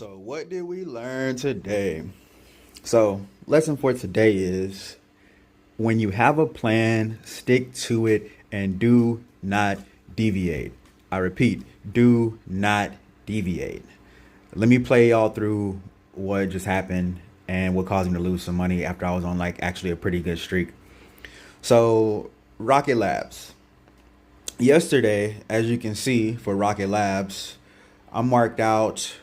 So, what did we learn today? So, lesson for today is when you have a plan, stick to it and do not deviate. I repeat, do not deviate. Let me play y'all through what just happened and what caused me to lose some money after I was on like actually a pretty good streak. So, Rocket Labs. Yesterday, as you can see for Rocket Labs, I marked out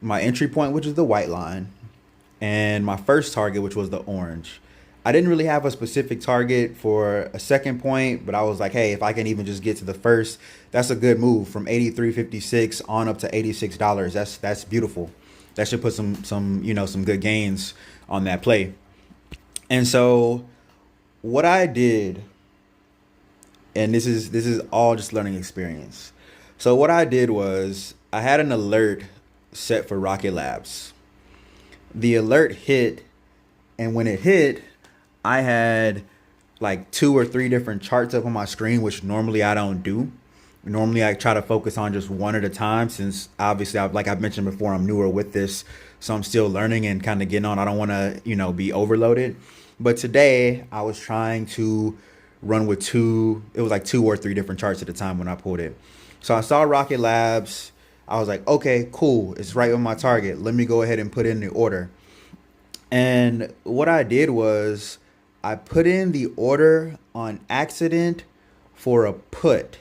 my entry point, which is the white line, and my first target, which was the orange. I didn't really have a specific target for a second point, but I was like, hey, if I can even just get to the first, that's a good move from 83.56 on up to $86. That's beautiful. That should put some good gains on that play. And so what I did, and this is all just learning experience. So what I did was I had an alert set for Rocket Labs. The alert hit, and when it hit, I had like 2 or 3 different charts up on my screen, which normally I don't do. Normally I try to focus on just one at a time, since obviously like I've mentioned before, I'm newer with this, so I'm still learning and kind of getting on. I don't want to be overloaded. But today I was trying to run with it was like 2 or 3 different charts at a time when I pulled it. So I saw Rocket Labs. I was like, okay, cool. It's right on my target. Let me go ahead and put in the order. And what I did was I put in the order on accident for a put.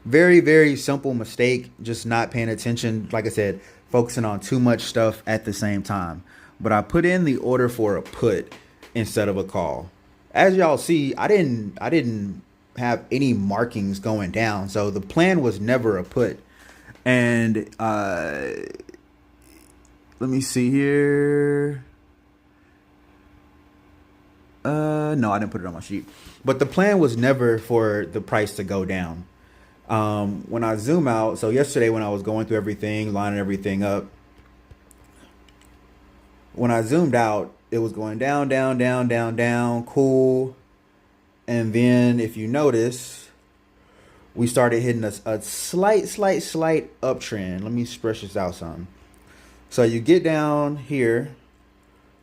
Very, very simple mistake. Just not paying attention. Like I said, focusing on too much stuff at the same time. But I put in the order for a put instead of a call. As y'all see, I didn't have any markings going down. So the plan was never a put. And let me see here. No, I didn't put it on my sheet. But the plan was never for the price to go down. When I zoom out, so yesterday when I was going through everything, lining everything up, when I zoomed out, it was going down, down, down, down, down, cool. And then if you notice, we started hitting a slight uptrend. Let me stretch this out some. So you get down here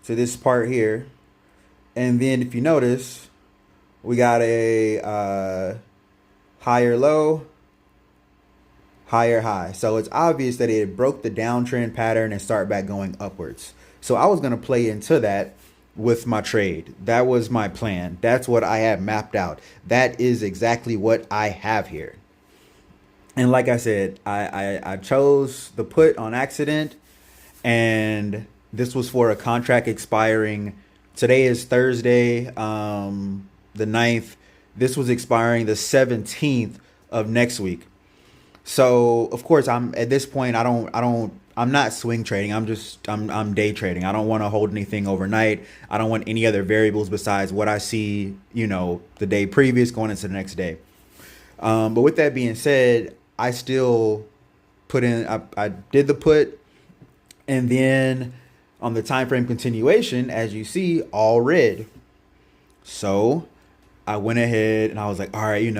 to this part here. And then if you notice, we got a higher low, higher high. So it's obvious that it broke the downtrend pattern and start back going upwards. So I was going to play into that with my trade. That was my plan. That's what I have mapped out. That is exactly what I have here. And like I said, I chose the put on accident, and this was for a contract expiring. Today is Thursday, the 9th. This was expiring the 17th of next week. So of course I'm at this point, I'm not swing trading. I'm day trading. I don't want to hold anything overnight. I don't want any other variables besides what I see, the day previous going into the next day. But with that being said, I still I did the put, and then on the time frame continuation, as you see, all red. So I went ahead and I was like, all right,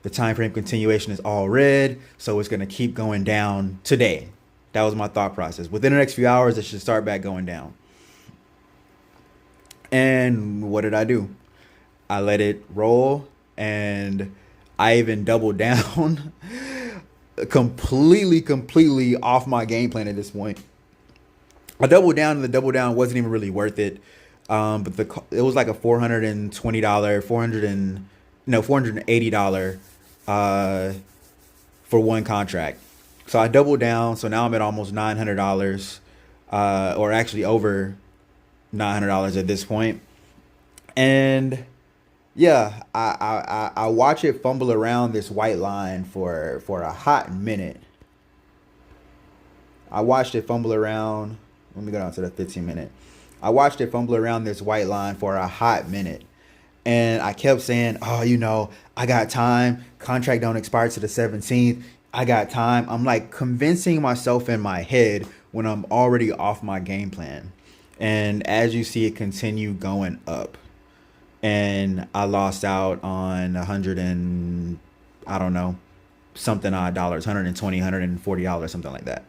the time frame continuation is all red, so it's going to keep going down today. That was my thought process. Within the next few hours, it should start back going down. And what did I do? I let it roll, and I even doubled down completely off my game plan at this point. I doubled down, and the double down wasn't even really worth it. But it was like a $420, $480 for one contract. So I doubled down. So now I'm at almost $900, or actually over $900 at this point. And yeah, I watch it fumble around this white line for a hot minute. I watched it fumble around. Let me go down to the 15-minute. I watched it fumble around this white line for a hot minute. And I kept saying, oh, I got time. Contract don't expire to the 17th. I got time. I'm like convincing myself in my head when I'm already off my game plan. And as you see, it continue going up. And I lost out on 100 and I don't know, something odd dollars, $120, $140, something like that.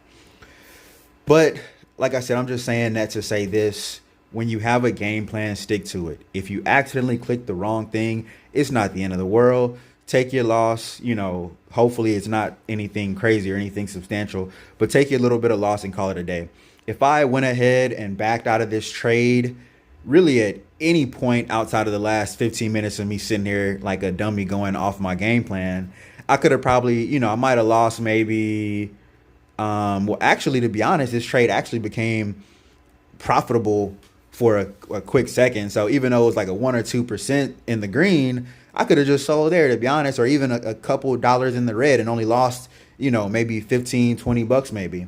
But like I said, I'm just saying that to say this. When you have a game plan, stick to it. If you accidentally click the wrong thing, it's not the end of the world. Take your loss. Hopefully it's not anything crazy or anything substantial, but take your little bit of loss and call it a day. If I went ahead and backed out of this trade, really at any point outside of the last 15 minutes of me sitting here like a dummy going off my game plan, I could have probably, I might have lost maybe well, actually, to be honest, this trade actually became profitable for a quick second. So even though it was like a 1 or 2% in the green, I could have just sold there, to be honest, or even a couple dollars in the red and only lost, maybe 15, $20 maybe.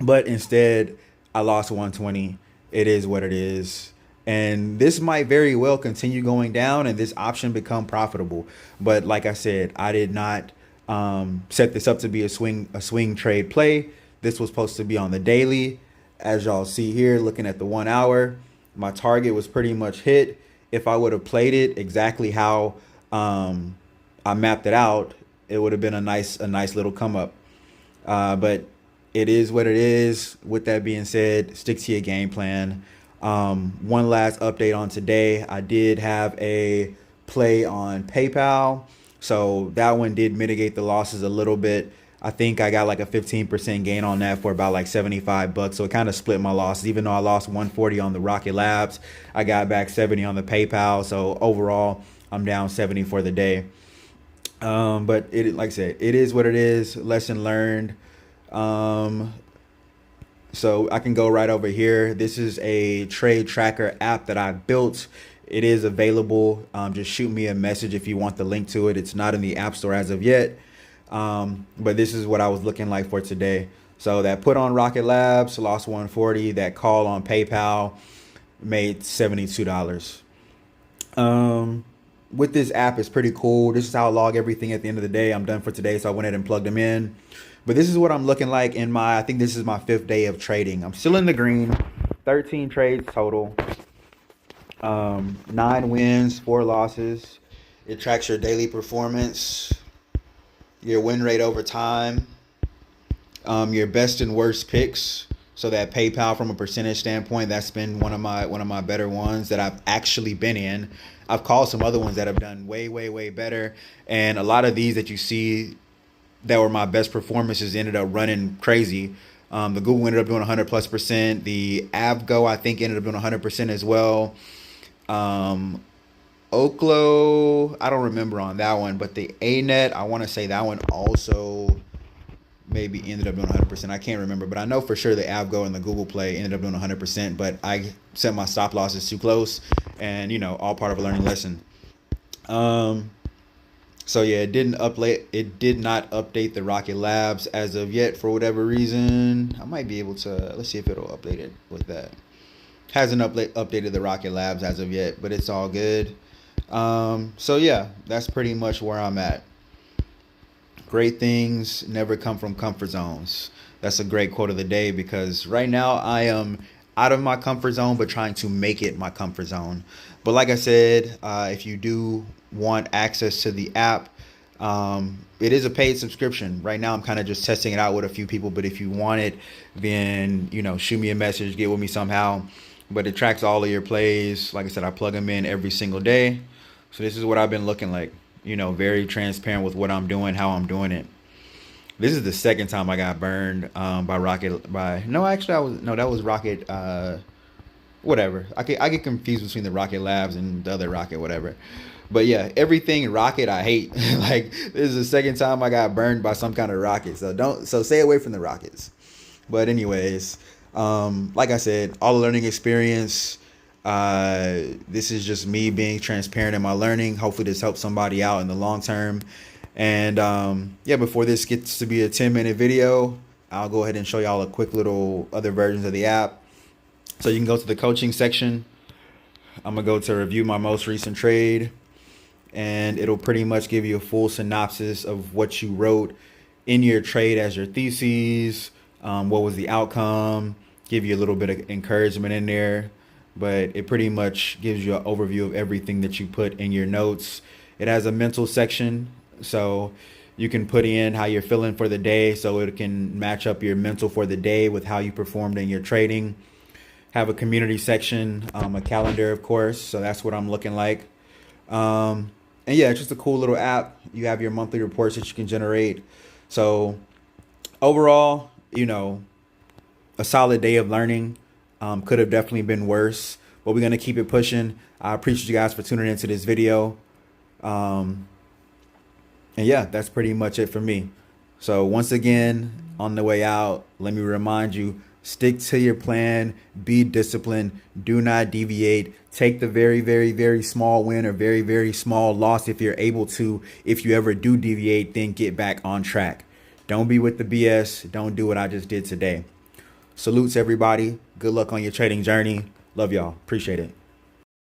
But instead, I lost 120. It is what it is. And this might very well continue going down and this option become profitable. But like I said, I did not set this up to be a swing trade play. This was supposed to be on the daily. As y'all see here, looking at the 1 hour, my target was pretty much hit. If I would have played it exactly how I mapped it out, it would have been a nice little come up. But it is what it is. With that being said, stick to your game plan. One last update on today. I did have a play on PayPal. So that one did mitigate the losses a little bit. I think I got like a 15% gain on that for about like $75. So it kind of split my losses. Even though I lost 140 on the Rocket Labs, I got back 70 on the PayPal. So overall, I'm down 70 for the day. But like I said, it is what it is. Lesson learned. So I can go right over here. This is a trade tracker app that I built. It is available. Just shoot me a message if you want the link to it. It's not in the App Store as of yet. But this is what I was looking like for today. So that put on Rocket Labs, lost 140. That call on PayPal made $72. With this app, it's pretty cool. This is how I log everything at the end of the day. I'm done for today, so I went ahead and plugged them in. But this is what I'm looking like I think this is my 5th day of trading. I'm still in the green, 13 trades total, 9 wins, 4 losses. It tracks your daily performance, your win rate over time, your best and worst picks. So that PayPal, from a percentage standpoint, that's been one of my better ones that I've actually been in. I've called some other ones that have done way, way, way better. And a lot of these that you see that were my best performances ended up running crazy. The Google ended up doing 100+%. The Avgo, I think, ended up doing 100% as well. Oklo, I don't remember on that one, but the ANET, I want to say that one also maybe ended up doing 100%. I can't remember, but I know for sure the Avgo and the Google Play ended up doing 100%, but I set my stop losses too close, and all part of a learning lesson. So yeah, it did not update the Rocket Labs as of yet for whatever reason. I might be able to, let's see if it'll update it with that. Hasn't updated the Rocket Labs as of yet, but it's all good. So yeah, that's pretty much where I'm at. Great things never come from comfort zones. That's a great quote of the day, because right now I am out of my comfort zone, but trying to make it my comfort zone. But like I said, if you do want access to the app, it is a paid subscription. Right now I'm kind of just testing it out with a few people, but if you want it, then shoot me a message, get with me somehow. But it tracks all of your plays. Like I said, I plug them in every single day. So this is what I've been looking like. Very transparent with what I'm doing, how I'm doing it. This is the second time I got burned by Rocket. That was Rocket. Whatever. I get confused between the Rocket Labs and the other Rocket, whatever. But yeah, everything Rocket I hate. Like, this is the second time I got burned by some kind of rocket. So stay away from the rockets. But anyways, like I said, all the learning experience. This is just me being transparent in my learning. Hopefully this helps somebody out in the long term. And yeah, before this gets to be a 10-minute video, I'll go ahead and show y'all a quick little other versions of the app. So you can go to the coaching section. I'm gonna go to review my most recent trade, and it'll pretty much give you a full synopsis of what you wrote in your trade as your theses, what was the outcome, give you a little bit of encouragement in there. But it pretty much gives you an overview of everything that you put in your notes. It has a mental section, so You can put in how you're feeling for the day so it can match up your mental for the day with how you performed in your trading. Have a community section, a calendar, of course. So that's what I'm looking like. And yeah, it's just a cool little app. You have your monthly reports that you can generate. So overall, a solid day of learning. Could have definitely been worse, but we're going to keep it pushing. I appreciate you guys for tuning into this video. And yeah, that's pretty much it for me. So once again, on the way out, let me remind you, stick to your plan, be disciplined, do not deviate. Take the very, very, very small win or very, very small loss if you're able to. If you ever do deviate, then get back on track. Don't be with the BS. Don't do what I just did today. Salutes everybody. Good luck on your trading journey. Love y'all. Appreciate it.